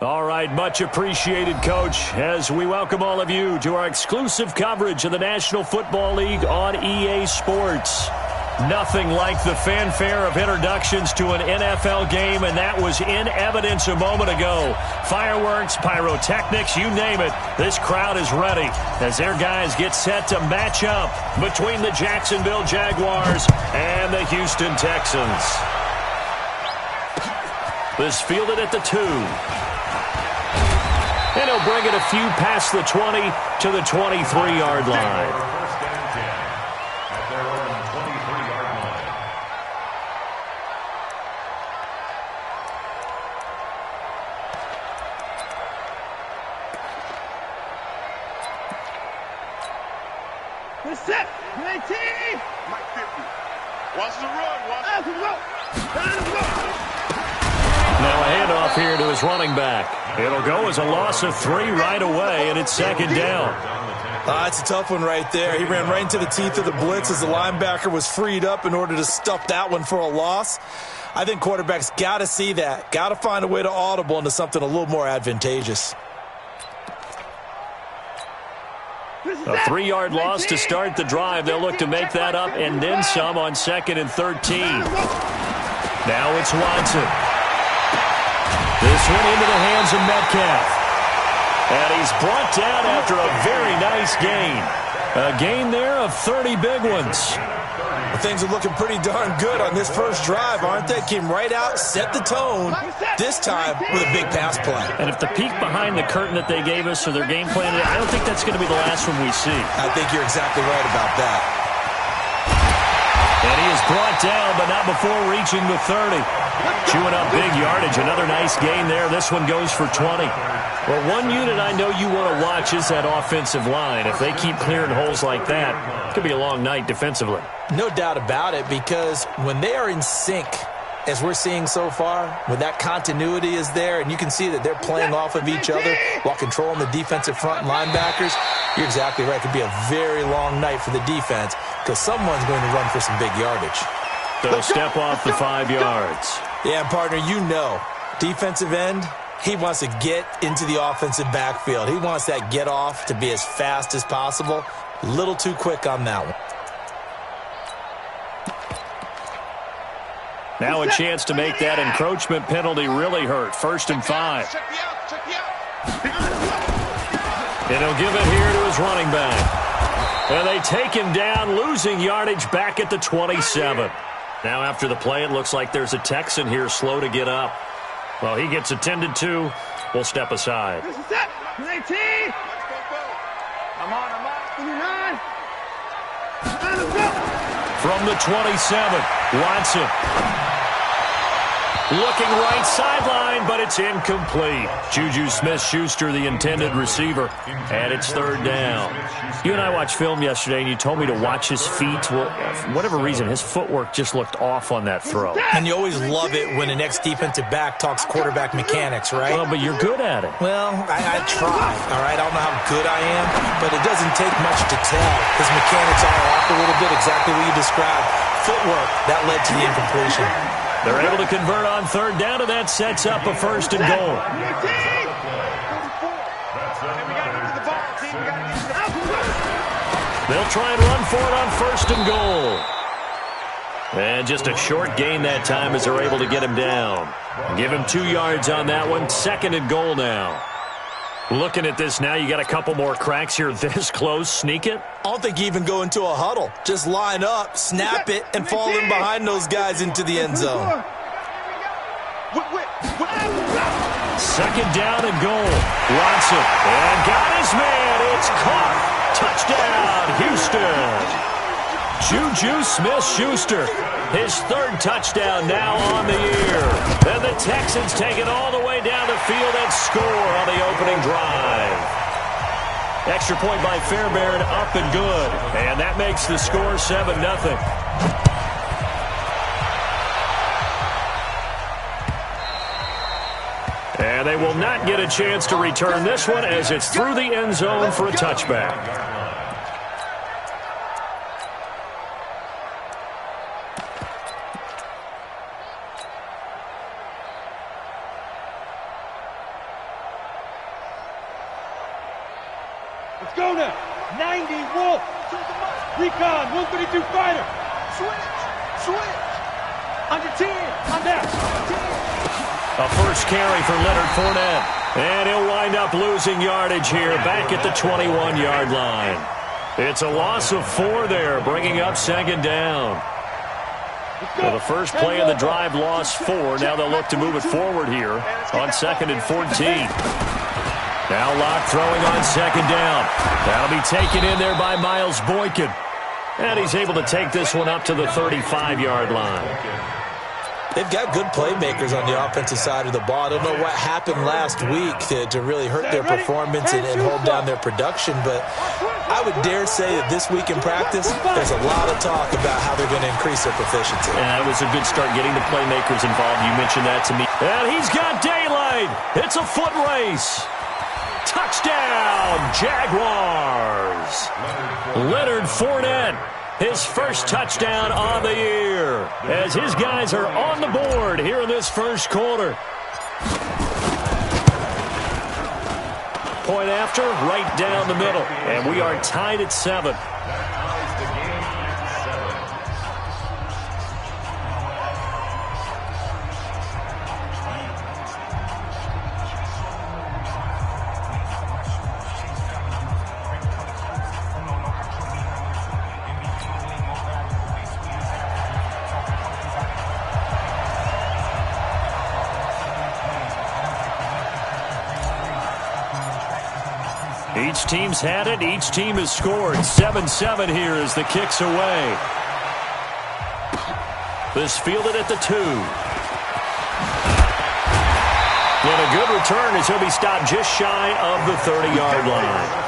All right, much appreciated, Coach, as we welcome all of you to our exclusive coverage of the National Football League on EA Sports. Nothing like the fanfare of introductions to an NFL game, and that was in evidence a moment ago. Fireworks, pyrotechnics, you name it, this crowd is ready as their guys get set to match up between the Jacksonville Jaguars and the Houston Texans. This fielded at the 2. And he'll bring it a few past the 20 to the 23-yard line. We're set. 19. Mike 50. Watch the run. Watch the run. Now a handoff here to his running back. It'll go as a loss of 3 right away, and it's second down. It's a tough one right there. He ran right into the teeth of the blitz as the linebacker was freed up in order to stuff that one for a loss. I think quarterbacks got to see that. Got to find a way to audible into something a little more advantageous. A 3-yard loss to start the drive. They'll look to make that up and then some on 2nd and 13. Now it's Watson. This one into the hands of Metcalf. And he's brought down after a very nice gain. A gain there of 30 big ones. Well, things are looking pretty darn good on this first drive, aren't they? Came right out, set the tone, this time with a big pass play. And if the peek behind the curtain that they gave us or their game plan, I don't think that's going to be the last one we see. I think you're exactly right about that. And he is brought down, but not before reaching the 30. Chewing up big yardage. Another nice gain there. This one goes for 20. Well, one unit I know you want to watch is that offensive line. If they keep clearing holes like that, it could be a long night defensively. No doubt about it, because when they are in sync, as we're seeing so far, when that continuity is there, and you can see that they're playing off of each other while controlling the defensive front and linebackers, you're exactly right. It could be a very long night for the defense because someone's going to run for some big yardage. They'll step off the 5 yards. Yeah, partner, you know, defensive end, he wants to get into the offensive backfield. He wants that get off to be as fast as possible. A little too quick on that one. Now a chance to make that encroachment penalty really hurt. 1st and 5. And he'll give it here to his running back. And they take him down, losing yardage back at the 27. Now after the play, it looks like there's a Texan here slow to get up. Well, he gets attended to. We'll step aside. 19. I'm on. 29. From the 27, Watson. Looking right sideline, but it's incomplete. Juju Smith-Schuster, the intended receiver, and it's 3rd down. You and I watched film yesterday, and you told me to watch his feet. Well, for whatever reason, his footwork just looked off on that throw. And you always love it when an ex-defensive back talks quarterback mechanics, right? Well, but you're good at it. Well, I try, all right? I don't know how good I am, but it doesn't take much to tell. His mechanics are off a little bit, exactly what you described. Footwork, that led to the incompletion. They're able to convert on 3rd down, and that sets up a 1st and goal. They'll try and run for it on 1st and goal. And just a short gain that time as they're able to get him down. Give him 2 yards on that one. 2nd and goal now. Looking at this now, you got a couple more cracks here this close. Sneak it? I don't think you even go into a huddle. Just line up, snap it, and fall in behind those guys into the end zone. 2nd down and goal. Watson. And got his man. It's caught. Touchdown, Houston. Juju Smith-Schuster, his 3rd touchdown now on the year. And the Texans take it all the way down the field and score on the opening drive. Extra point by Fairbairn, up and good. And that makes the score 7-0. And they will not get a chance to return this one as it's through the end zone for a touchback. 90, wolf. Recon, 132 fighter. Switch. Under 10, on down. A first carry for Leonard Fournette. And he'll wind up losing yardage here back at the 21-yard line. It's a loss of 4 there, bringing up second down. So the first play of the drive lost 4. Now they'll look to move it forward here on 2nd and 14. Now Locke throwing on second down. That'll be taken in there by Miles Boykin. And he's able to take this one up to the 35-yard line. They've got good playmakers on the offensive side of the ball. I don't know what happened last week to really hurt their performance and hold down their production, but I would dare say that this week in practice, there's a lot of talk about how they're going to increase their proficiency. And that was a good start getting the playmakers involved. You mentioned that to me. And he's got daylight. It's a foot race. Touchdown, Jaguars. Leonard Fournette. His first touchdown on the year as his guys are on the board here in this first quarter. Point after, right down the middle. And we are tied at 7. Each team's had it. Each team has scored. 7-7 here as the kick's away. This fielded at the 2. And a good return as he'll be stopped just shy of the 30-yard line.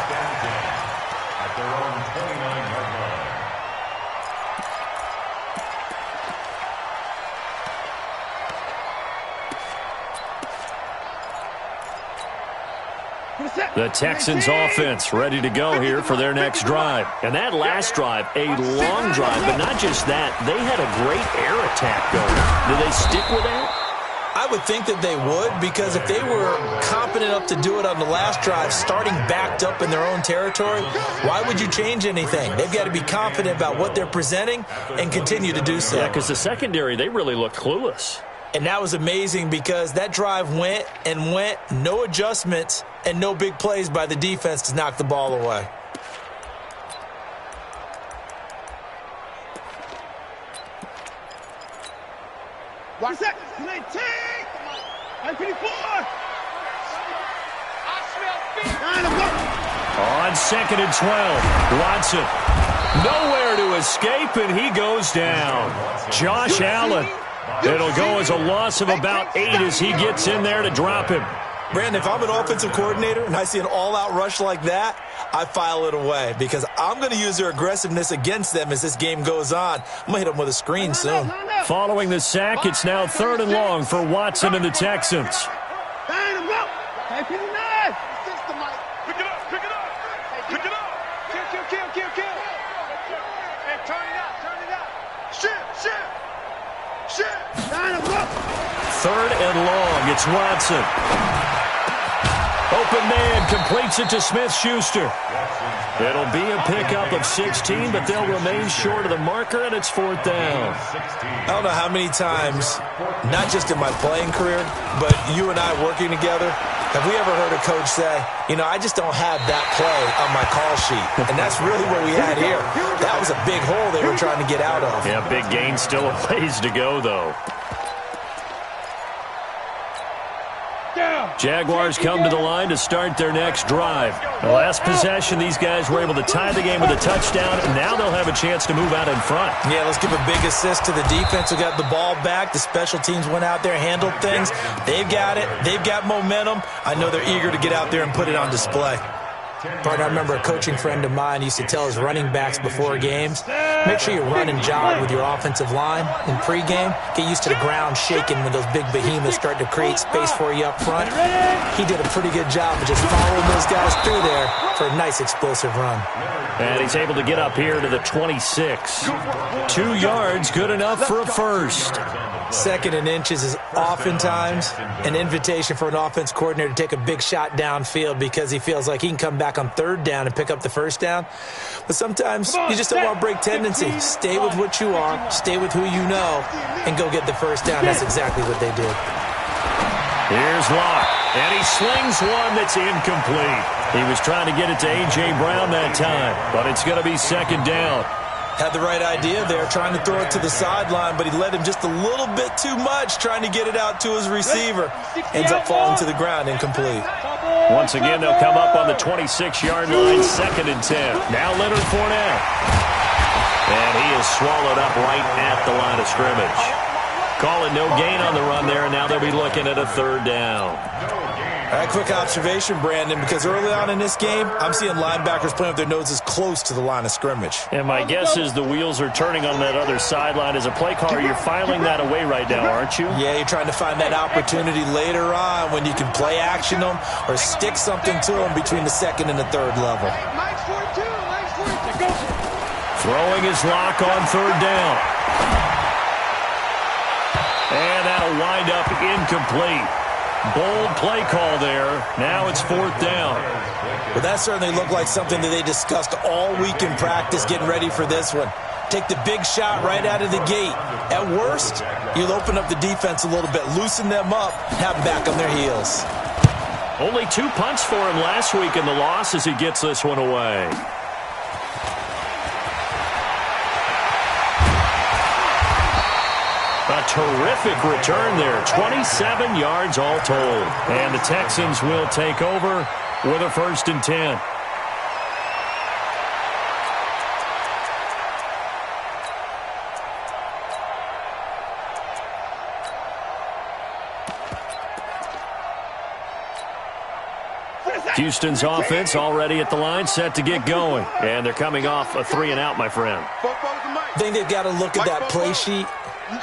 The Texans offense ready to go here for their next drive. And that last drive, a long drive, but not just that. They had a great air attack going. Do they stick with that? I would think that they would, because if they were competent enough to do it on the last drive, starting backed up in their own territory, why would you change anything? They've got to be confident about what they're presenting and continue to do so. Yeah, because the secondary, they really looked clueless. And that was amazing because that drive went and went, no adjustments, and no big plays by the defense to knock the ball away. Watch that. 19. 954. On 2nd and 12, Watson. Nowhere to escape, and he goes down. Josh Allen. It'll go as a loss of about 8 as he gets in there to drop him. Brandon, if I'm an offensive coordinator and I see an all-out rush like that, I file it away because I'm going to use their aggressiveness against them as this game goes on. I'm going to hit them with a screen soon. Following the sack, it's now 3rd and long for Watson and the Texans. Third and long, it's Watson. Open man completes it to Smith-Schuster. It'll be a pickup of 16, but they'll remain short of the marker, and it's 4th down. I don't know how many times, not just in my playing career, but you and I working together, have we ever heard a coach say, you know, I just don't have that play on my call sheet. And that's really what we had here. That was a big hole they were trying to get out of. Yeah, big gain, still a ways to go, though. Jaguars come to the line to start their next drive. The last possession, these guys were able to tie the game with a touchdown, and now they'll have a chance to move out in front. Yeah, let's give a big assist to the defense who got the ball back. The special teams went out there, handled things. They've got it. They've got momentum. I know they're eager to get out there and put it on display. Partner, I remember a coaching friend of mine used to tell his running backs before games, Make sure you run and jog with your offensive line in pregame. Get used to the ground shaking when those big behemoths start to create space for you up front. He did a pretty good job of just following those guys through there for a nice explosive run. And he's able to get up here to the 26. 2 yards, good enough for a first. 2nd and inches is oftentimes an invitation for an offense coordinator to take a big shot downfield because he feels like he can come back on 3rd down and pick up the first down. But sometimes you just don't want to break tendency. Stay with what you are, stay with who you know, and go get the first down. That's exactly what they did. Here's Locke, and he slings one that's incomplete. He was trying to get it to A.J. Brown that time, but it's going to be 2nd down. Had the right idea there, trying to throw it to the sideline, but he led him just a little bit too much, trying to get it out to his receiver. Ends up falling to the ground, incomplete. Once again, they'll come up on the 26-yard line, 2nd and 10. Now Leonard Fournette. And he is swallowed up right at the line of scrimmage. Calling no gain on the run there, and now they'll be looking at a 3rd down. All right, quick observation, Brandon, because early on in this game, I'm seeing linebackers playing with their noses close to the line of scrimmage. And my guess is the wheels are turning on that other sideline. As a play caller, you're filing that away right now, aren't you? Yeah, you're trying to find that opportunity later on when you can play action them or stick something to them between the 2nd and the 3rd level. Throwing his lock on 3rd down. And that'll wind up incomplete. Bold play call there. Now it's 4th down. Well, that certainly looked like something that they discussed all week in practice getting ready for this one. Take the big shot right out of the gate. At worst, you'll open up the defense a little bit, loosen them up, have them back on their heels. Only 2 punts for him last week in the loss as he gets this one away. A terrific return there. 27 yards all told. And the Texans will take over with a 1st and 10. Houston's offense already at the line, set to get going. And they're coming off a 3-and-out, my friend. I think they've got to look at that play sheet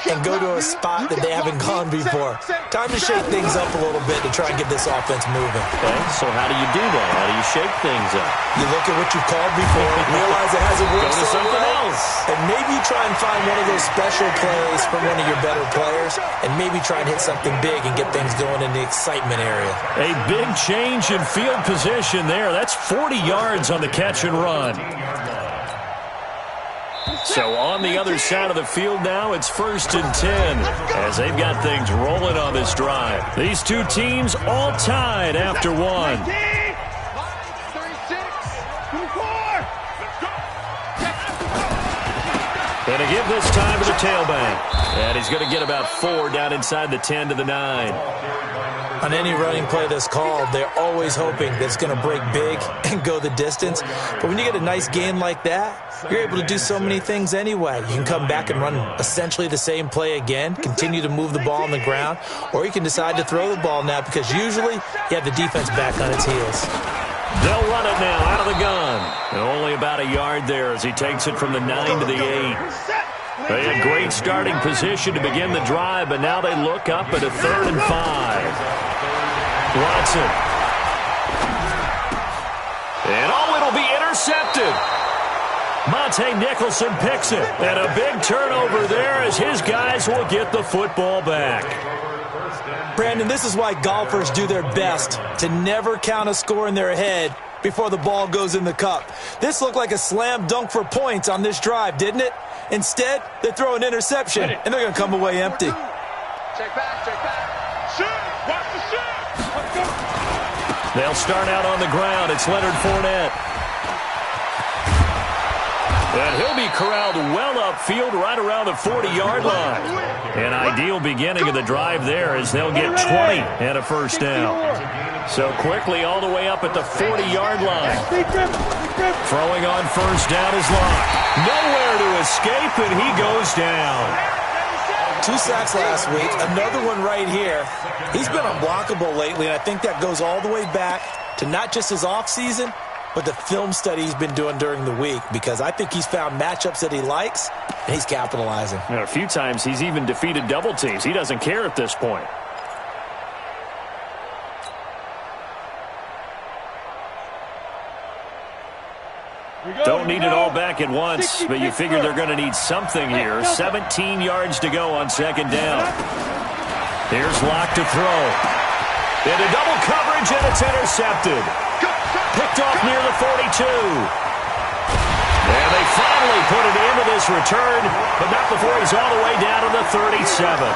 and go to a spot that they haven't gone before. Time to shake things up a little bit to try and get this offense moving. Okay, so how do you do that? How do you shake things up? You look at what you called before, realize it hasn't worked Go to something else. And maybe try and find one of those special plays from one of your better players, and maybe try and hit something big and get things going in the excitement area. A big change in field position there. That's 40 yards on the catch and run. So on the other side of the field now, it's 1st and 10 as they've got things rolling on this drive. These two teams all tied after one. And to give this time to the tailback. And he's going to get about 4 down inside the 10 to the 9. On any running play that's called, they're always hoping that it's going to break big and go the distance. But when you get a nice gain like that, you're able to do so many things anyway. You can come back and run essentially the same play again, continue to move the ball on the ground, or you can decide to throw the ball now because usually you have the defense back on its heels. They'll run it now out of the gun. And only about a yard there as he takes it from the 9 to the 8. They had great starting position to begin the drive, but now they look up at a 3rd and 5. Watson. And it'll be intercepted. Monte Nicholson picks it. And a big turnover there as his guys will get the football back. Brandon, this is why golfers do their best to never count a score in their head before the ball goes in the cup. This looked like a slam dunk for points on this drive, didn't it? Instead, they throw an interception, and they're going to come away empty. Check back. Shoot! Watch the shoot! Let's go! They'll start out on the ground. It's Leonard Fournette. And he'll be corralled well upfield right around the 40-yard line. An ideal beginning of the drive there as they'll get 20 and a first down. So quickly all the way up at the 40-yard line. Throwing on first down is Locke. Nowhere to escape, and he goes down. 2 sacks last week, another one right here. He's been unblockable lately, and I think that goes all the way back to not just his offseason, but the film study he's been doing during the week, because I think he's found matchups that he likes, and he's capitalizing. A few times he's even defeated double teams. He doesn't care at this point. Don't need it all back at once, but you figure they're going to need something here. 17 yards to go on second down. Here's Locke to throw. Into double coverage, and it's intercepted. Picked off near the 42. And they finally put it into this return, but not before he's all the way down to the 37.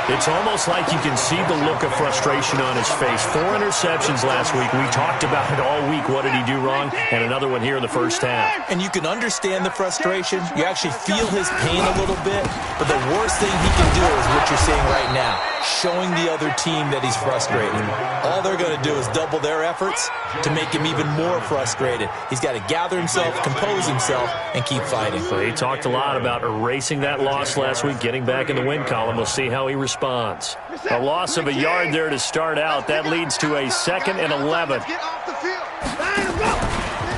It's almost like you can see the look of frustration on his face. 4 interceptions last week. We talked about it all week. What did he do wrong? And another one here in the first half. And you can understand the frustration. You actually feel his pain a little bit. But the worst thing he can do is what you're seeing right now, showing the other team that he's frustrated. All they're going to do is double their efforts to make him even more frustrated. He's got to gather himself, compose himself, and keep fighting. So he talked a lot about erasing that loss last week, getting back in the win column. We'll see how he responds. A loss of a yard there to start out. That leads to a 2nd and 11.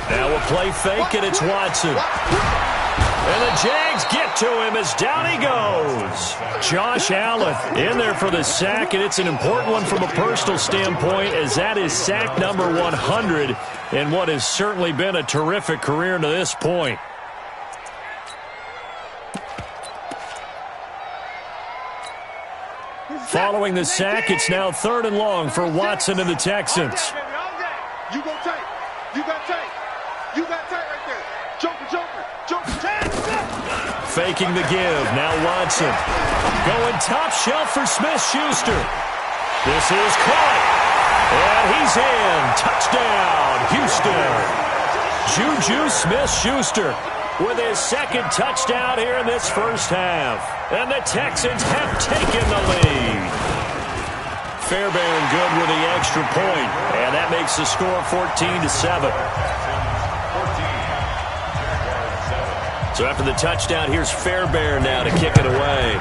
Now a play fake, and it's Watson. And the Jags get to him as down he goes. Josh Allen in there for the sack, and it's an important one from a personal standpoint, as that is sack number 100 in what has certainly been a terrific career to this point. Following the sack, it's now 3rd and long for Watson and the Texans. You go tight. You got tight. You got tight right there. Joker. Faking the give. Now Watson. Going top shelf for Smith-Schuster. This is caught. And he's in. Touchdown, Houston. Juju Smith-Schuster with his 2nd touchdown here in this first half. And the Texans have taken the lead. Fairbairn good with the extra point. And that makes the score 14-7. So after the touchdown, here's Fairbairn now to kick it away.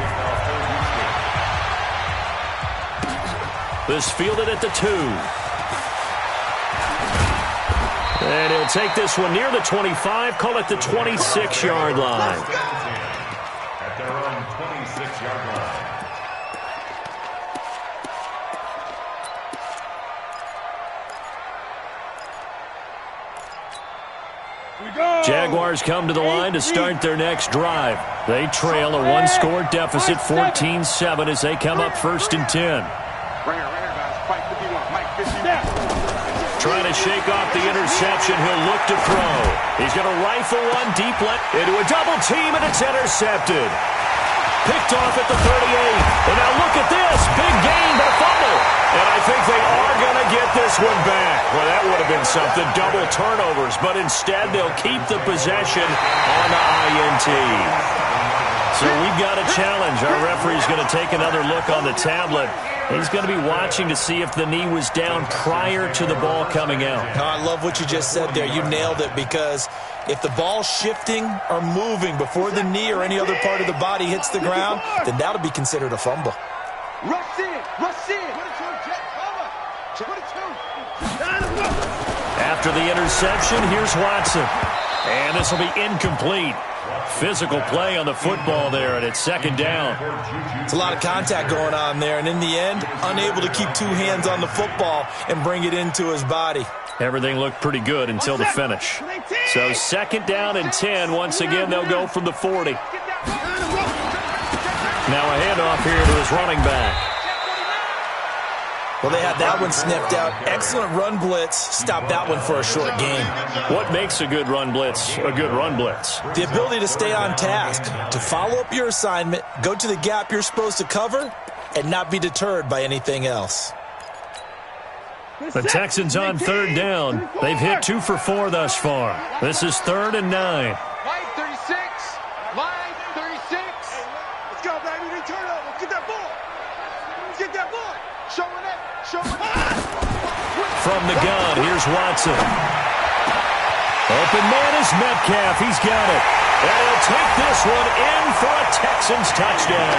This fielded at the 2. And he'll take this one near the 25, call it the 26-yard line. At their own 26-yard line. Jaguars come to the line to start their next drive. They trail a 1-score deficit, 14-7, as they come up 1st and 10. Trying to shake off the interception. He'll look to throw. He's going to rifle one deep left into a double team, and it's intercepted. Picked off at the 38. And now look at this. Big gain, but a fumble. And I think they are going to get this one back. Well, that would have been something. Double turnovers. But instead, they'll keep the possession on the INT. So we've got a challenge. Our referee's going to take another look on the tablet. He's going to be watching to see if the knee was down prior to the ball coming out. Oh, I love what you just said there. You nailed it, because if the ball's shifting or moving before the knee or any other part of the body hits the ground, then that'll be considered a fumble. Rush in. After the interception, here's Watson. And this will be incomplete. Physical play on the football there, and it's 2nd down. It's a lot of contact going on there, and in the end, unable to keep 2 hands on the football and bring it into his body. Everything looked pretty good until the finish. So 2nd down and 10. Once again, they'll go from the 40. Now a handoff here to his running back. Well, they had that one sniffed out. Excellent run blitz. Stop that one for a short gain. What makes a good run blitz a good run blitz? The ability to stay on task, to follow up your assignment, go to the gap you're supposed to cover, and not be deterred by anything else. The Texans on 3rd down. They've hit 2 for 4 thus far. This is 3rd and 9. Line 36. Let's go, baby. They turn over. Get that ball. Showing it. From the gun, here's Watson. Open man is Metcalf. He's got it. And he'll take this one in for a Texans touchdown.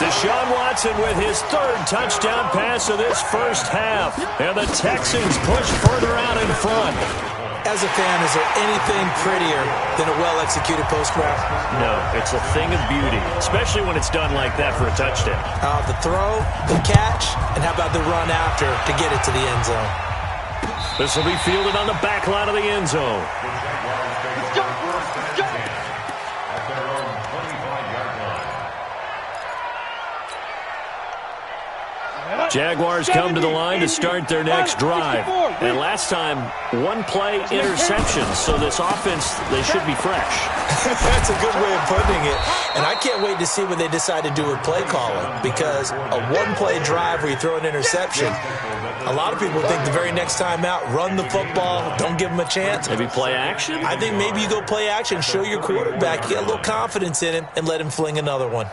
Deshaun Watson with his third touchdown pass of this first half. And the Texans push further out in front. As a fan, is there anything prettier than a well-executed post route? No, it's a thing of beauty, especially when it's done like that for a touchdown. The throw, the catch, and how about the run after to get it to the end zone? This will be fielded on the back line of the end zone. Let's go. At their own 25-yard line. Jaguars come to the line to start their next drive. And last time, one-play interception, so this offense, they should be fresh. That's a good way of putting it. And I can't wait to see what they decide to do with play calling, because a one-play drive where you throw an interception, a lot of people think the very next time out, run the football, don't give them a chance. Maybe play action? I think maybe you go play action, show your quarterback, get a little confidence in him, and let him fling another one.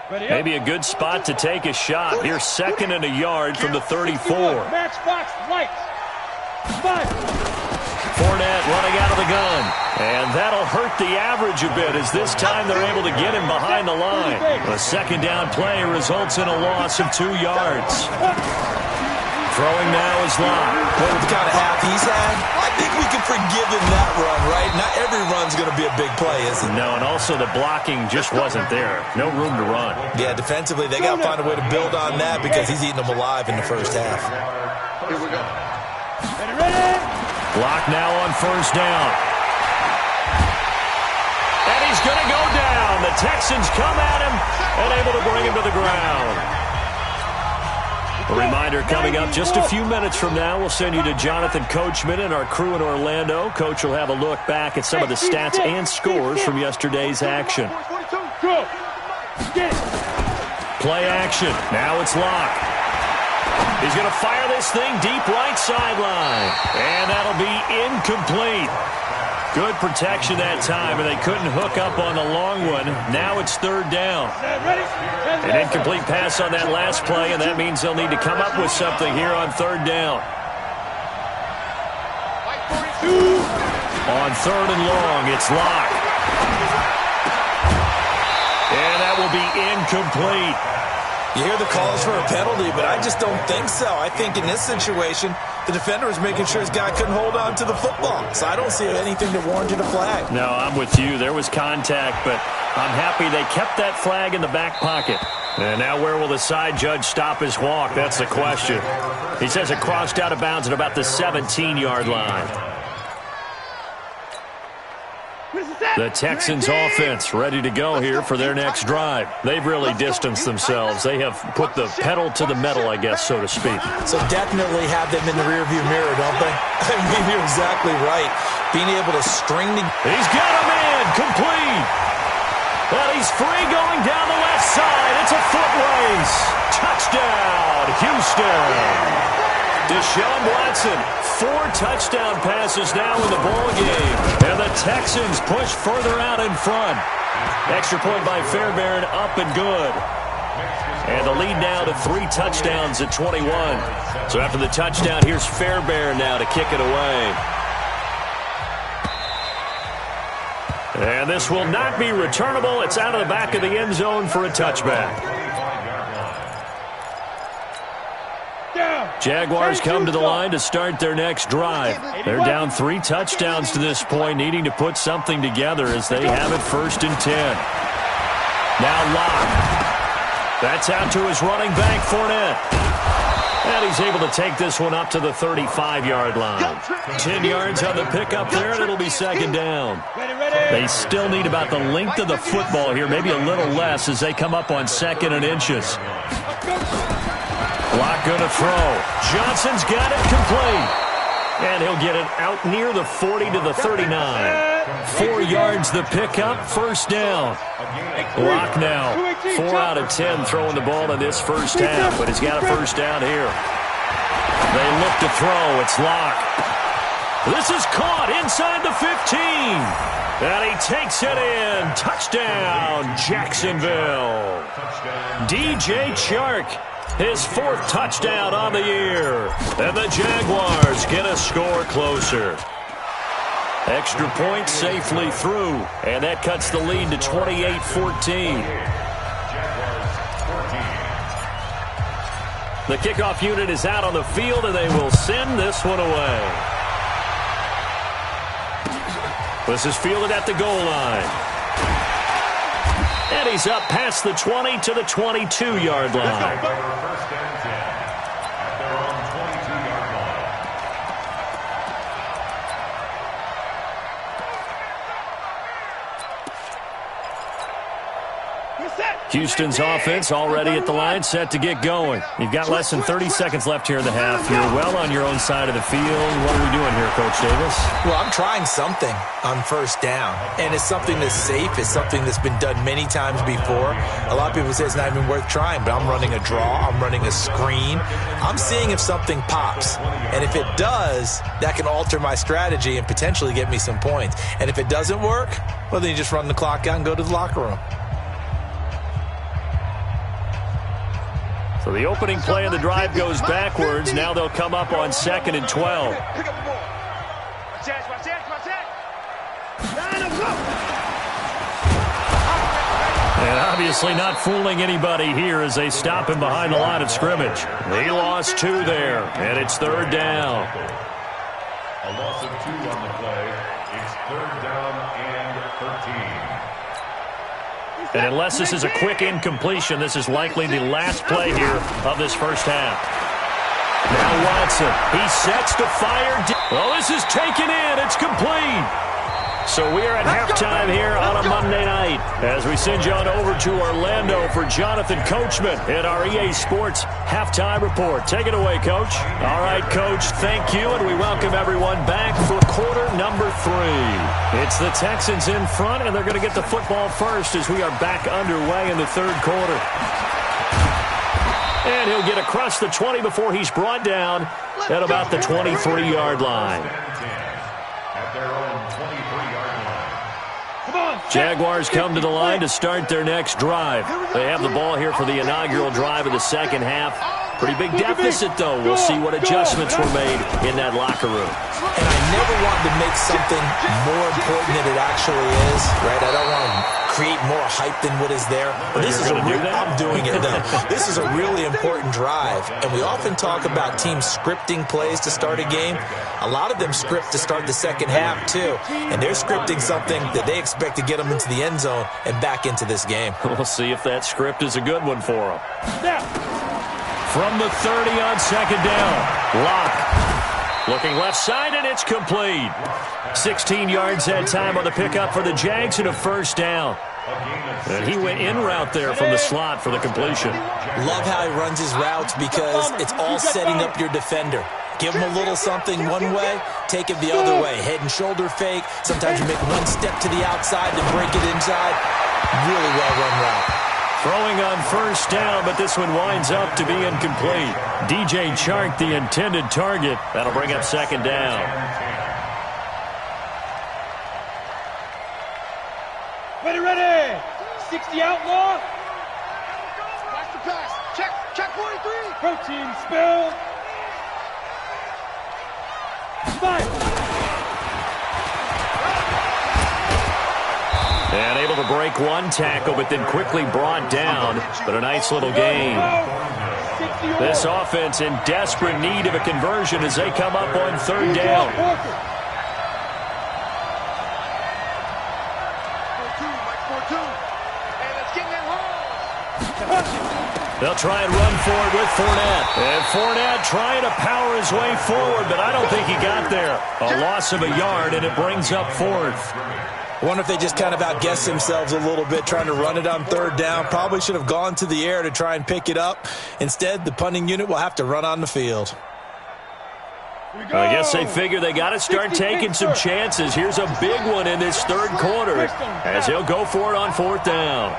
Maybe a good spot to take a shot. Here's 2nd and a yard from the 34. Matchbox lights. 5. Fournette running out of the gun. And that'll hurt the average a bit as this time they're able to get him behind the line. A second down play results in a loss of 2 yards. Throwing now is Locke. Well, with the kind of half he's had, I think we can forgive him that run, right? Not every run's going to be a big play, is it? No, and also the blocking just wasn't there. No room to run. Yeah, defensively, they got to find a way to build on that because he's eating them alive in the first half. Here we go. Ready? Locke now on first down. And he's going to go down. The Texans come at him and able to bring him to the ground. A reminder coming up just a few minutes from now. We'll send you to Jonathan Coachman and our crew in Orlando. Coach will have a look back at some of the stats and scores from yesterday's action. Play action. Now it's Locke. He's going to fire this thing deep right sideline. And that'll be incomplete. Good protection that time, and they couldn't hook up on the long one. Now it's 3rd down. An incomplete pass on that last play, and that means they'll need to come up with something here on 3rd down. On 3rd and long, it's Locke. And that will be incomplete. You hear the calls for a penalty, but I just don't think so. I think in this situation, the defender was making sure his guy couldn't hold on to the football. So I don't see anything that warranted a flag. No, I'm with you. There was contact, but I'm happy they kept that flag in the back pocket. And now where will the side judge stop his walk? That's the question. He says it crossed out of bounds at about the 17-yard line. The Texans offense ready to go here for their next drive. They've really distanced themselves. They have put the pedal to the metal, I guess, so to speak. So definitely have them in the rearview mirror, don't they? I mean, you're exactly right. Being able to string the... He's got him in, complete. Well, he's free going down the left side. It's a foot race. Touchdown, Houston. Deshaun Watson, 4 touchdown passes now in the ball game. And the Texans push further out in front. Extra point by Fairbairn, up and good. And the lead now to 3 touchdowns at 21. So after the touchdown, here's Fairbairn now to kick it away. And this will not be returnable. It's out of the back of the end zone for a touchback. Jaguars come to the line to start their next drive. They're down 3 touchdowns to this point, needing to put something together as they have it 1st and 10. Now Locke. That's out to his running back, Fournette. And he's able to take this one up to the 35-yard line. 10 yards on the pickup there, and it'll be 2nd down. They still need about the length of the football here, maybe a little less as they come up on 2nd and inches. Locke going to throw. Johnson's got it complete. And he'll get it out near the 40 to the 39. 4 yards the pickup, 1st down. Locke now, 4 out of 10 throwing the ball in this first half, but he's got a 1st down here. They look to throw. It's Locke. This is caught inside the 15. And he takes it in. Touchdown, Jacksonville. DJ Chark. His 4th touchdown on the year. And the Jaguars get a score closer. Extra point safely through, and that cuts the lead to 28-14. The kickoff unit is out on the field, and they will send this one away. This is fielded at the goal line. And he's up past the 20 to the 22-yard line. First and 10 at their own 22-yard line. Houston's offense already at the line, set to get going. You've got less than 30 seconds left here in the half. You're well on your own side of the field. What are we doing here, Coach Davis? Well, I'm trying something on first down, and it's something that's safe. It's something that's been done many times before. A lot of people say it's not even worth trying, but I'm running a draw. I'm running a screen. I'm seeing if something pops, and if it does, that can alter my strategy and potentially get me some points. And if it doesn't work, well, then you just run the clock out and go to the locker room. So the opening play of the drive goes backwards. Now they'll come up on 2nd and 12. And obviously not fooling anybody here as they stop him behind the line of scrimmage. He lost 2 there, and it's 3rd down. A loss of 2 on the play. It's 3rd down and 13. And unless this is a quick incompletion, this is likely the last play here of this first half. Now Watson, he sets to fire. Well, this is taken in. It's complete. So we are at halftime here on a Monday night as we send you on over to Orlando for Jonathan Coachman in our EA Sports Halftime Report. Take it away, Coach. All right, Coach, thank you, and we welcome everyone back for quarter number 3. It's the Texans in front, and they're going to get the football first as we are back underway in the 3rd quarter. And he'll get across the 20 before he's brought down at about the 23-yard line. At their own 23-yard line. Jaguars come to the line to start their next drive. They have the ball here for the inaugural drive of the second half. Pretty big deficit, though. We'll see what adjustments were made in that locker room. And I never want to make something more important than it actually is, right? I don't want to create more hype than what is there. But this is I'm doing it, though. This is a really important drive. And we often talk about teams scripting plays to start a game. A lot of them script to start the second half, too. And they're scripting something that they expect to get them into the end zone and back into this game. We'll see if that script is a good one for them. From the 30 on 2nd down, Locke looking left side, and it's complete. 16 yards that time on the pickup for the Jags and a 1st down. And he went in route there from the slot for the completion. Love how he runs his routes because it's all setting up your defender. Give him a little something one way, take it the other way. Head and shoulder fake. Sometimes you make one step to the outside, then break it inside. Really well-run route. Throwing on 1st down, but this one winds up to be incomplete. DJ Chark, the intended target. That'll bring up 2nd down. Ready. 60 outlaw. Watch the pass. Check 43. Protein spill. Fire. And able to break one tackle, but then quickly brought down. But a nice little gain. This offense in desperate need of a conversion as they come up on 3rd down. They'll try and run for it with Fournette. And Fournette trying to power his way forward, but I don't think he got there. A loss of a yard, and it brings up 4th. I wonder if they just kind of outguessed themselves a little bit trying to run it on 3rd down. Probably should have gone to the air to try and pick it up. Instead, the punting unit will have to run on the field. I guess they figure they got to start taking some chances. Here's a big one in this 3rd quarter as he'll go for it on 4th down.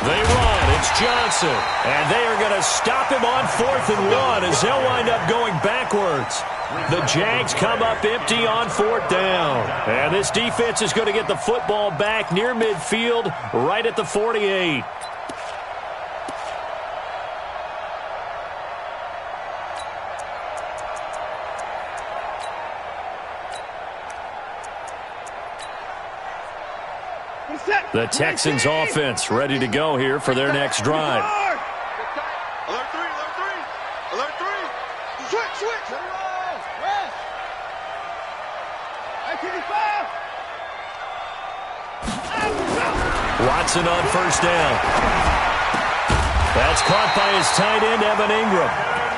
They run. It's Johnson. And they are going to stop him on 4th and 1 as they'll wind up going backwards. The Jags come up empty on 4th down. And this defense is going to get the football back near midfield, right at the 48. The Texans offense ready to go here for their next drive. Alert three, alert three, alert three. Switch. Rest. 85. Watson on first down. That's caught by his tight end, Evan Ingram.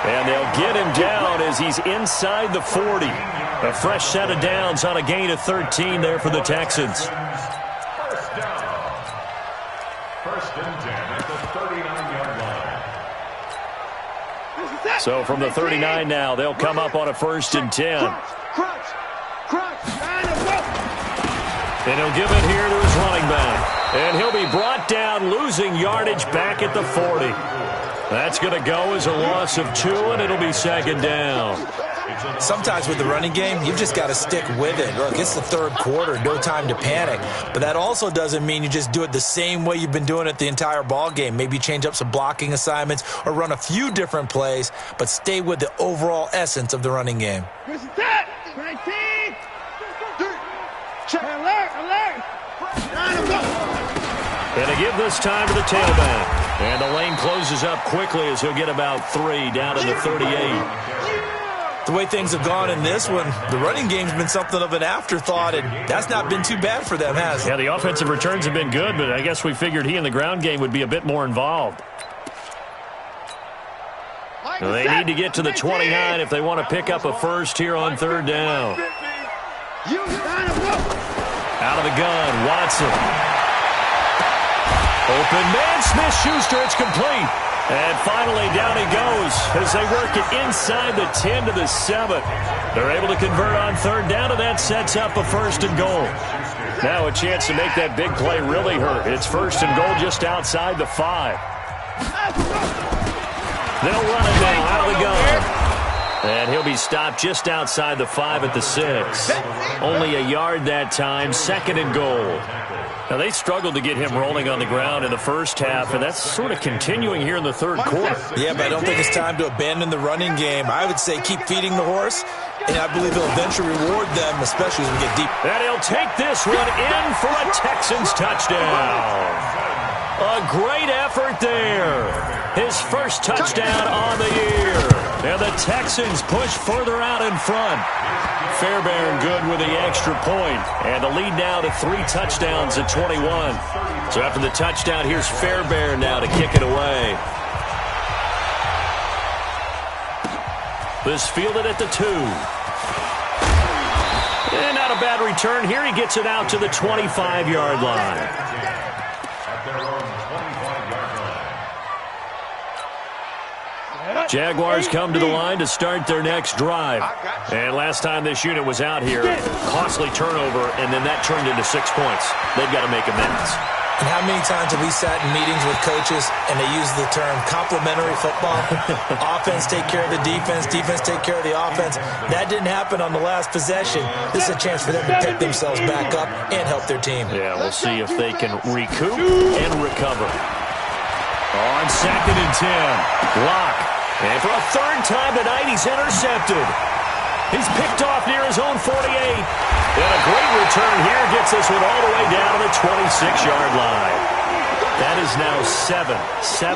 And they'll get him down as he's inside the 40. A fresh set of downs on a gain of 13 there for the Texans. First down. First and 10 at the 39-yard line. So from the 39 now, they'll come up on a first and 10. And he'll give it here to his running back. And he'll be brought down, losing yardage back at the 40. That's going to go as a loss of 2, and it'll be second down. Sometimes with the running game, you've just got to stick with it. Look, it's the third quarter, no time to panic. But that also doesn't mean you just do it the same way you've been doing it the entire ball game. Maybe change up some blocking assignments or run a few different plays, but stay with the overall essence of the running game. And to give this time to the tailback. And the lane closes up quickly as he'll get about 3 down to the 38. The way things have gone in this one, the running game's been something of an afterthought, and that's not been too bad for them, has it? Yeah, the offensive returns have been good, but I guess we figured he in the ground game would be a bit more involved. Well, they need to get to the 29 if they want to pick up a first here on third down. Out of the gun, Watson. Open man, Smith-Schuster, it's complete. And finally, down he goes as they work it inside the 10 to the 7. They're able to convert on third down, and that sets up a first and goal. Now a chance to make that big play really hurt. It's first and goal just outside the 5. They'll run it now out of the gun. And he'll be stopped just outside the 5 at the 6. Only a yard that time, second and goal. Now, they struggled to get him rolling on the ground in the first half, and that's sort of continuing here in the third quarter. Yeah, but I don't think it's time to abandon the running game. I would say keep feeding the horse, and I believe he'll eventually reward them, especially as we get deep. And he'll take this one in for a Texans touchdown. A great effort there. His first touchdown on the year. And the Texans push further out in front. Fairbairn good with the extra point. And the lead now to 3 touchdowns at 21. So after the touchdown, here's Fairbairn now to kick it away. This fielded at the 2. And not a bad return here. He gets it out to the 25-yard line. Jaguars come to the line to start their next drive. And last time this unit was out here, costly turnover, and then that turned into 6 points. They've got to make amends. And how many times have we sat in meetings with coaches and they use the term complementary football? Offense take care of the defense, defense take care of the offense. That didn't happen on the last possession. This is a chance for them to pick themselves back up and help their team. Yeah, we'll see if they can recoup and recover. On second and 10, Locke. And for a third time tonight, he's intercepted. He's picked off near his own 48. And a great return here gets this one all the way down to the 26-yard line. That is now 7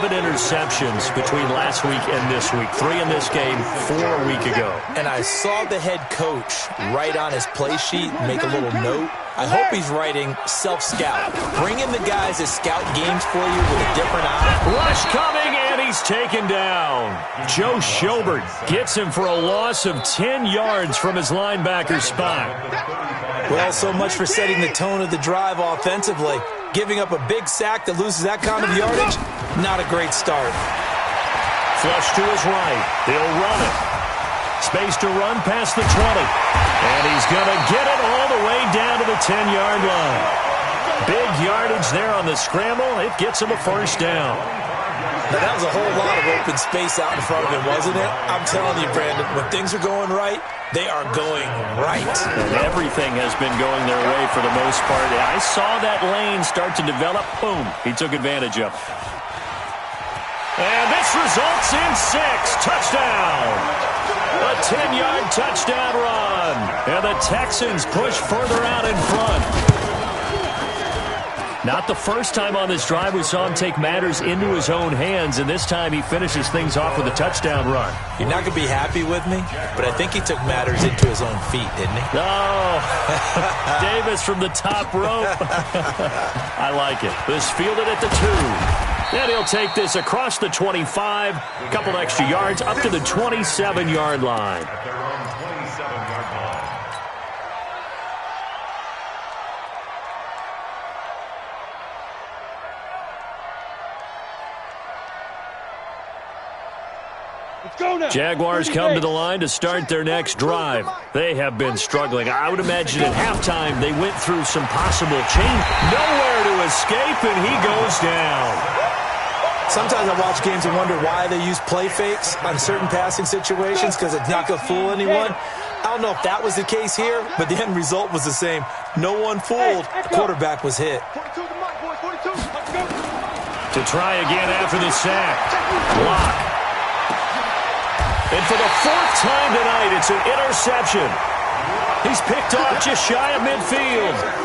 interceptions between last week and this week. 3 in this game, 4 a week ago. And I saw the head coach write on his play sheet, make a little note. I hope he's writing self-scout. Bring in the guys that scout games for you with a different eye. Rush coming, and he's taken down. Joe Schobert gets him for a loss of 10 yards from his linebacker spot. Well, so much for setting the tone of the drive offensively. Giving up a big sack that loses that kind of yardage, not a great start. Flush to his right. They'll run it. Space to run past the 20. And he's going to get it all the way down to the 10-yard line. Big yardage there on the scramble. It gets him a first down. Now, that was a whole lot of open space out in front of him, wasn't it? I'm telling you, Brandon, when things are going right, they are going right. And everything has been going their way for the most part. I saw that lane start to develop. Boom. He took advantage of it. And this results in 6. Touchdown. A 10-yard touchdown run. And the Texans push further out in front. Not the first time on this drive we saw him take matters into his own hands, and this time he finishes things off with a touchdown run. You're not going to be happy with me, but I think he took matters into his own feet, didn't he? Oh, Davis from the top rope. I like it. This fielded at the 2. And he'll take this across the 25, a couple extra yards, up to the 27-yard line. Jaguars come to the line to start their next drive. They have been struggling. I would imagine at halftime they went through some possible change. Nowhere to escape, and he goes down. Sometimes I watch games and wonder why they use play fakes on certain passing situations because it's not going to fool anyone. I don't know if that was the case here, but the end result was the same. No one fooled. The quarterback was hit. To try again after the sack. Block. And for the 4th time tonight, it's an interception. He's picked off just shy of midfield.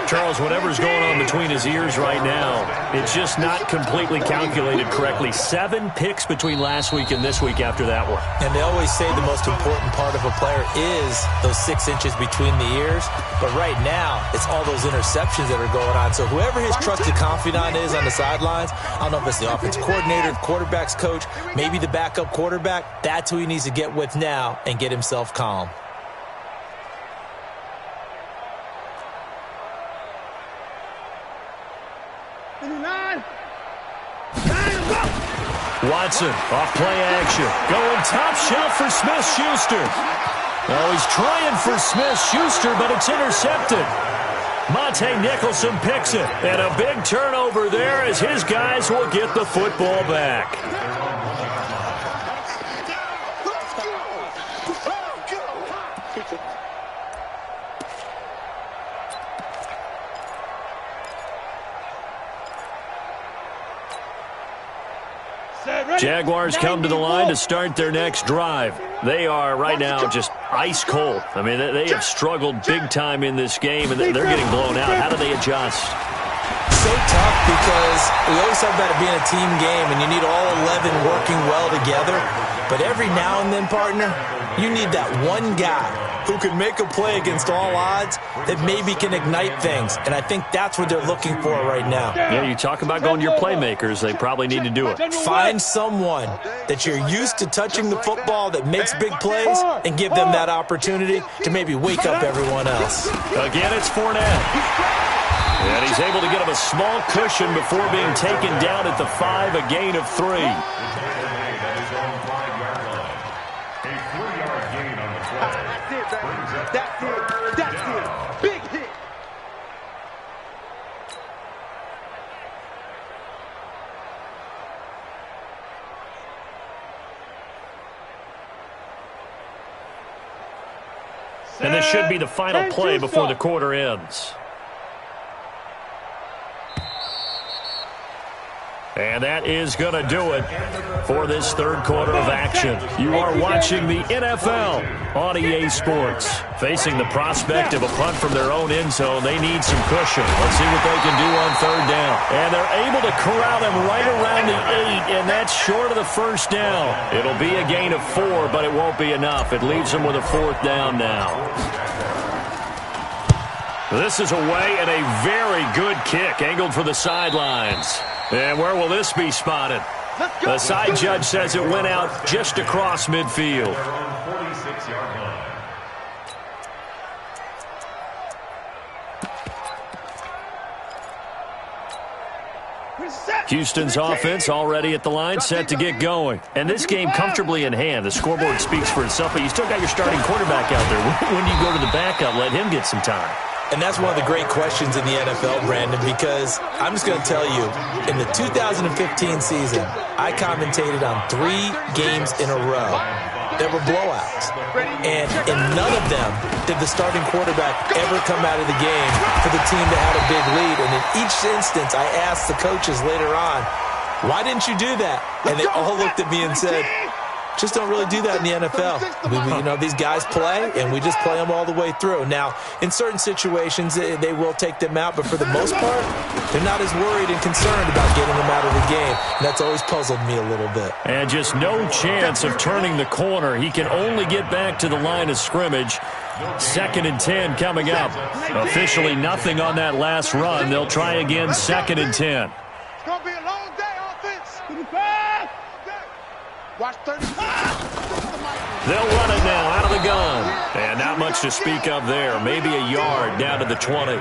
Charles, whatever's going on between his ears right now, it's just not completely calculated correctly. 7 picks between last week and this week after that one. And they always say the most important part of a player is those 6 inches between the ears. But right now, it's all those interceptions that are going on. So whoever his trusted confidant is on the sidelines, I don't know if it's the offensive coordinator, the quarterback's coach, maybe the backup quarterback, that's who he needs to get with now and get himself calm. Watson, off play action. Going top shelf for Smith-Schuster. Oh, he's trying for Smith-Schuster, but it's intercepted. Monte Nicholson picks it. And a big turnover there as his guys will get the football back. Jaguars come to the line to start their next drive. They are right now just ice cold. I mean, they have struggled big time in this game, and they're getting blown out. How do they adjust? So tough because we always talk about it being a team game, and you need all 11 working well together. But every now and then, partner, you need that one guy who can make a play against all odds that maybe can ignite things. And I think that's what they're looking for right now. Yeah, you talk about going to your playmakers. They probably need to do it. Find someone that you're used to touching the football that makes big plays and give them that opportunity to maybe wake up everyone else. Again, it's Fournette. And he's able to get him a small cushion before being taken down at the 5, a gain of 3. Big hit. And this should be the final play before the quarter ends. And that is going to do it for this third quarter of action. You are watching the NFL on EA Sports. Facing the prospect of a punt from their own end zone, they need some cushion. Let's see what they can do on 3rd down. And they're able to corral him right around the 8, and that's short of the first down. It'll be a gain of 4, but it won't be enough. It leaves them with a 4th down now. This is away, and a very good kick angled for the sidelines. And where will this be spotted? The side judge says it went out just across midfield. Houston's offense already at the line, set to get going. And this game comfortably in hand. The scoreboard speaks for itself, but you still got your starting quarterback out there. When do you go to the backup? Let him get some time. And that's one of the great questions in the NFL, Brandon, because I'm just going to tell you, in the 2015 season, I commentated on 3 games in a row that were blowouts. And in none of them did the starting quarterback ever come out of the game for the team that had a big lead. And in each instance, I asked the coaches later on, why didn't you do that? And they all looked at me and said, Just don't really do that in the NFL. These guys play, and we just play them all the way through. Now, in certain situations, they will take them out, but for the most part, they're not as worried and concerned about getting them out of the game. And that's always puzzled me a little bit. And just no chance of turning the corner. He can only get back to the line of scrimmage. 2nd and 10 coming up. Officially nothing on that last run. They'll try again, 2nd and 10. It's going to be a long day, offense. Watch 35. They'll run it now out of the gun. And not much to speak of there. Maybe a yard down to the 20.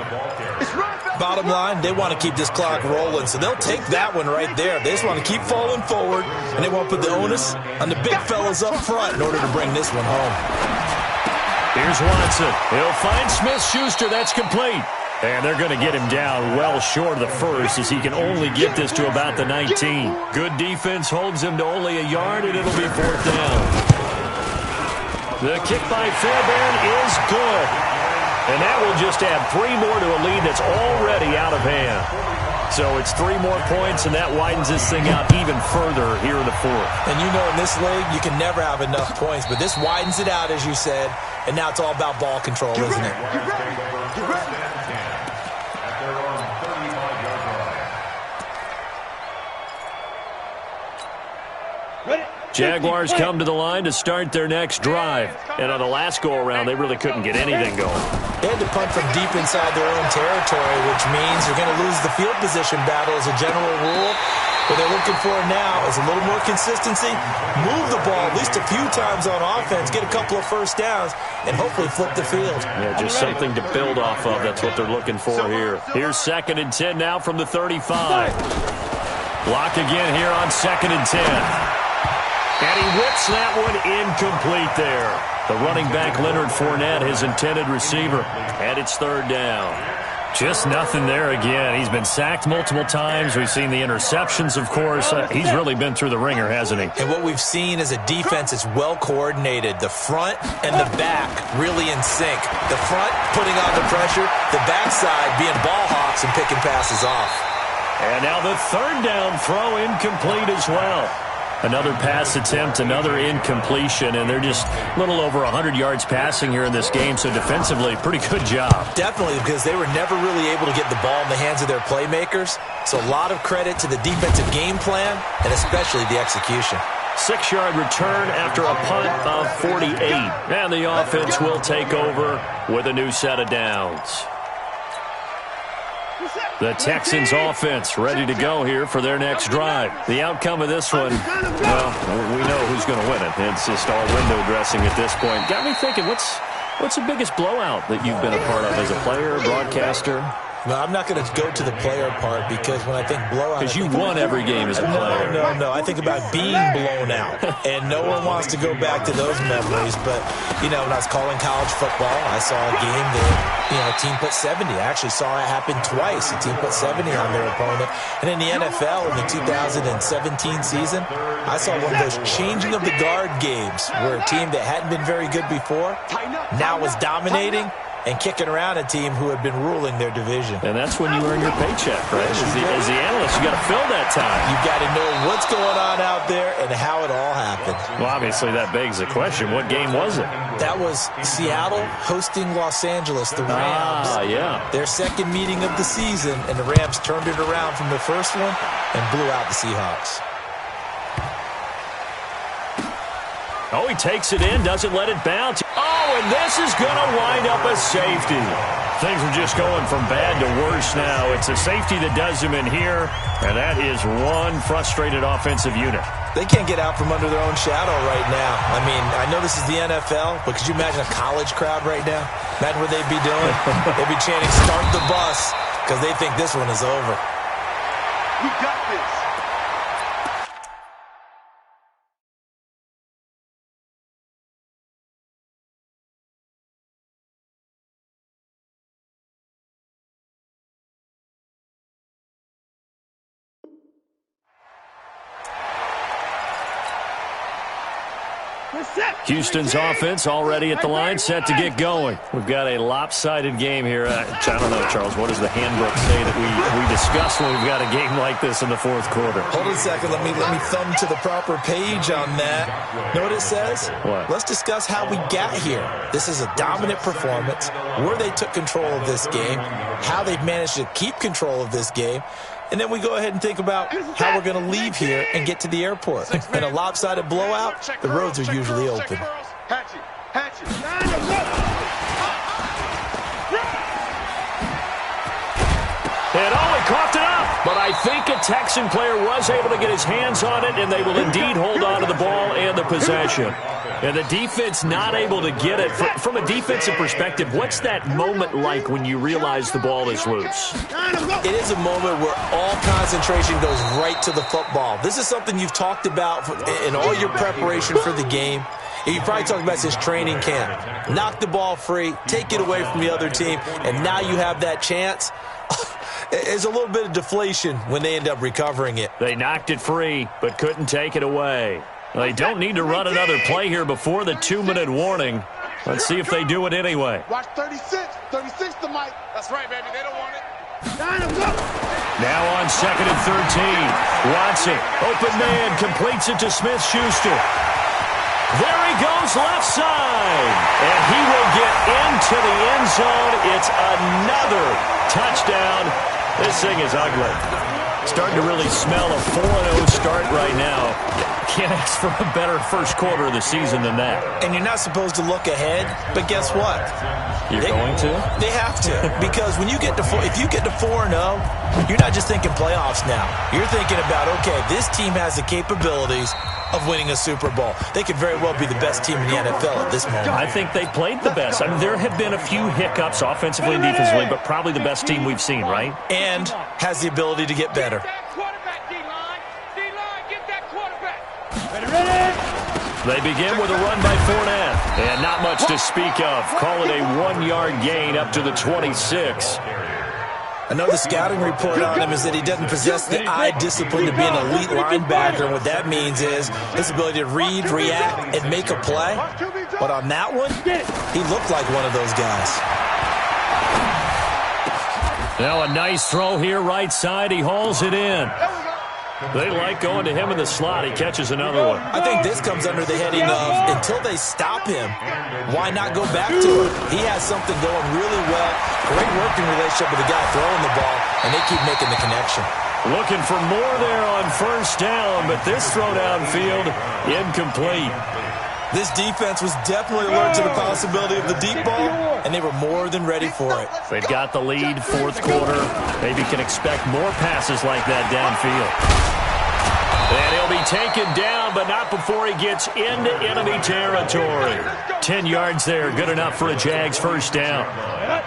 Bottom line, they want to keep this clock rolling, so they'll take that one right there. They just want to keep falling forward, and they want to put the onus on the big fellas up front in order to bring this one home. Here's Watson. He'll find Smith-Schuster. That's complete. And they're going to get him down well short of the first as he can only get this to about the 19. Good defense holds him to only a yard, and it'll be 4th down. The kick by Fairbairn is good. And that will just add 3 more to a lead that's already out of hand. So it's 3 more points, and that widens this thing out even further here in the 4th. And in this league, you can never have enough points, but this widens it out, as you said, and now it's all about ball control, isn't it? Jaguars come to the line to start their next drive. And on the last go-around, they really couldn't get anything going. They had to punt from deep inside their own territory, which means you're going to lose the field position battle as a general rule. What they're looking for now is a little more consistency, move the ball at least a few times on offense, get a couple of first downs, and hopefully flip the field. Yeah, just something to build off of. That's what they're looking for here. Here's 2nd and 10 now from the 35. Block again here on 2nd and 10. And he whips that one incomplete there. The running back, Leonard Fournette, his intended receiver. And it's 3rd down. Just nothing there again. He's been sacked multiple times. We've seen the interceptions, of course. He's really been through the ringer, hasn't he? And what we've seen is a defense that's well coordinated. The front and the back really in sync. The front putting on the pressure. The backside being ball hawks and picking passes off. And now the 3rd down throw incomplete as well. Another pass attempt, another incompletion, and they're just a little over 100 yards passing here in this game, so defensively, pretty good job. Definitely, because they were never really able to get the ball in the hands of their playmakers, so a lot of credit to the defensive game plan and especially the execution. 6-yard return after a punt of 48, and the offense will take over with a new set of downs. The Texans offense ready to go here for their next drive. The outcome of this one, well, we know who's going to win it. It's just all window dressing at this point. Got me thinking, what's the biggest blowout that you've been a part of as a player, broadcaster? No, I'm not going to go to the player part because when I think blowout... Because you won every game as a player. No. I think about being blown out. And no one wants to go back to those memories. But, when I was calling college football, I saw a game that, a team put 70. I actually saw it happen twice. A team put 70 on their opponent. And in the NFL, in the 2017 season, I saw one of those changing of the guard games where a team that hadn't been very good before now was dominating and kicking around a team who had been ruling their division. And that's when you earn your paycheck, right? As the analyst, you got to fill that time. You've got to know what's going on out there and how it all happened. Well, obviously, that begs the question, what game was it? That was Seattle hosting Los Angeles, the Rams. Yeah. Their second meeting of the season, and the Rams turned it around from the first one and blew out the Seahawks. Oh, he takes it in, doesn't let it bounce. Oh, and this is going to wind up a safety. Things are just going from bad to worse now. It's a safety that does him in here, and that is one frustrated offensive unit. They can't get out from under their own shadow right now. I mean, I know this is the NFL, but could you imagine a college crowd right now? Imagine what they'd be doing. They'd be chanting, "Start the bus," because they think this one is over. We got this. Houston's offense already at the line, set to get going. We've got a lopsided game here. I don't know, Charles, what does the handbook say that we discuss when we've got a game like this in the fourth quarter? Hold on a second. Let me thumb to the proper page on that. Know what it says? What? Let's discuss how we got here. This is a dominant performance, where they took control of this game, how they've managed to keep control of this game, and then we go ahead and think about how we're going to leave here and get to the airport. In a lopsided blowout, the roads are usually open. And he coughed it up. But I think a Texan player was able to get his hands on it, and they will indeed hold on to the ball and the possession. And the defense not able to get it. From a defensive perspective, what's that moment like when you realize the ball is loose? It is a moment where all concentration goes right to the football. This is something you've talked about in all your preparation for the game. You probably talked about since training camp. Knock the ball free, take it away from the other team, and now you have that chance. There's a little bit of deflation when they end up recovering it. They knocked it free, but couldn't take it away. They don't need to run another play here before the 2-minute warning. Let's see if they do it anyway. Watch 36. 36 to Mike. That's right, baby. They don't want it. Now on 2nd and 13. Watson, open man, completes it to Smith-Schuster. There he goes, left side. And he will get into the end zone. It's another touchdown. This thing is ugly. Starting to really smell a 4-0 start right now. Can't ask for a better first quarter of the season than that. And you're not supposed to look ahead, but guess what? You're going to? They have to, because when you get to if you get to 4-0, you're not just thinking playoffs now. You're thinking about, okay, this team has the capabilities of winning a Super Bowl. They could very well be the best team in the NFL at this moment. I think they played the best. I mean, there have been a few hiccups offensively and defensively, but probably the best team we've seen, right? And has the ability to get better. They begin with a run by Fournette, and not much to speak of. Call it a 1-yard gain up to the 26. I know the scouting report on him is that he doesn't possess the eye discipline to be an elite linebacker. And what that means is his ability to read, react, and make a play. But on that one, he looked like one of those guys. Now a nice throw here, right side. He hauls it in. They like going to him in the slot. He catches another one. I think this comes under the heading of, until they stop him, why not go back to him? He has something going really well. Great working relationship with the guy throwing the ball, and they keep making the connection. Looking for more there on first down, but this throw downfield, incomplete. This defense was definitely alert to the possibility of the deep ball, and they were more than ready for it. They've got the lead, fourth quarter. Maybe can expect more passes like that downfield. And he'll be taken down, but not before he gets into enemy territory. 10 yards there, good enough for a Jags first down.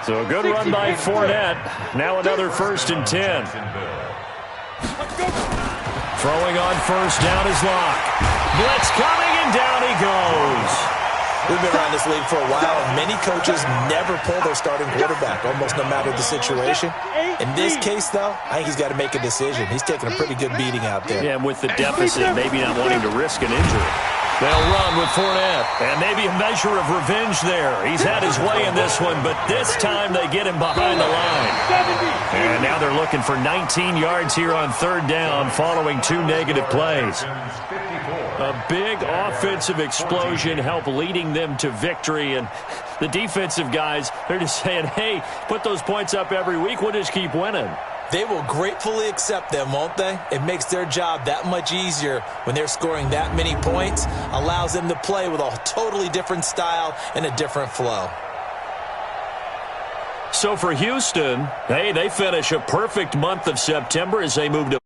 So a good run by Fournette. Now another 1st and 10. Throwing on first down is Locke. Blitz coming, and down he goes. We've been around this league for a while, and many coaches never pull their starting quarterback, almost no matter the situation. In this case, though, I think he's got to make a decision. He's taking a pretty good beating out there. Yeah, and with the deficit, maybe not wanting to risk an injury. They'll run with Fournette, and maybe a measure of revenge there. He's had his way in this one, but this time they get him behind the line. And now they're looking for 19 yards here on 3rd down following 2 negative plays. A big offensive explosion helped leading them to victory, and the defensive guys, they're just saying, hey, put those points up every week, we'll just keep winning. They will gratefully accept them, won't they? It makes their job that much easier when they're scoring that many points, allows them to play with a totally different style and a different flow. So for Houston, hey, they finish a perfect month of September as they move to